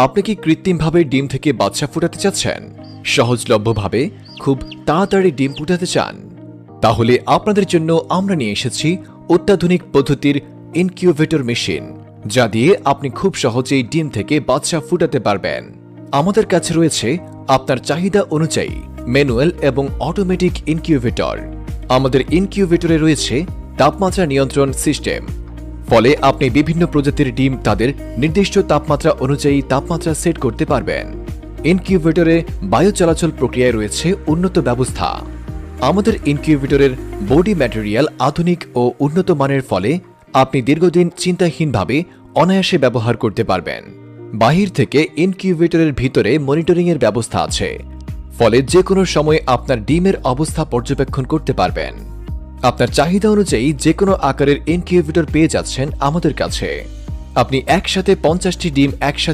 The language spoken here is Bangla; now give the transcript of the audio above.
আপনি কি কৃত্রিমভাবে ডিম থেকে বাচ্চা ফোটাতে চাচ্ছেন? সহজলভ্যভাবে খুব তাড়াতাড়ি ডিম ফুটাতে চান? তাহলে আপনাদের জন্য আমরা নিয়ে এসেছি অত্যাধুনিক পদ্ধতির ইনকিউবেটর মেশিন, যা দিয়ে আপনি খুব সহজেই ডিম থেকে বাচ্চা ফুটাতে পারবেন। আমাদের কাছে রয়েছে আপনার চাহিদা অনুযায়ী ম্যানুয়াল এবং অটোমেটিক ইনকিউবেটর। আমাদের ইনকিউবেটরে রয়েছে তাপমাত্রা নিয়ন্ত্রণ সিস্টেম, ফলে আপনি বিভিন্ন প্রজাতির ডিম তাদের নির্দিষ্ট তাপমাত্রা অনুযায়ী তাপমাত্রা সেট করতে পারবেন। ইনকিউবেটরে বায়ু চলাচল প্রক্রিয়ায় রয়েছে উন্নত ব্যবস্থা। আমাদের ইনকিউবেটরের বডি ম্যাটেরিয়াল আধুনিক ও উন্নত মানের, ফলে আপনি দীর্ঘদিন চিন্তাহীনভাবে অনায়াসে ব্যবহার করতে পারবেন। বাহির থেকে ইনকিউবেটরের ভিতরে মনিটরিংয়ের ব্যবস্থা আছে, ফলে যে কোনো সময় আপনার ডিমের অবস্থা পর্যবেক্ষণ করতে পারবেন। আপনার চাহিদা অনুযায়ী যে কোনো আকারের ইনকিউবেটর পেয়ে যাচ্ছেন আমাদের কাছে। আপনি একসাথে 50টি ডিম একসাথে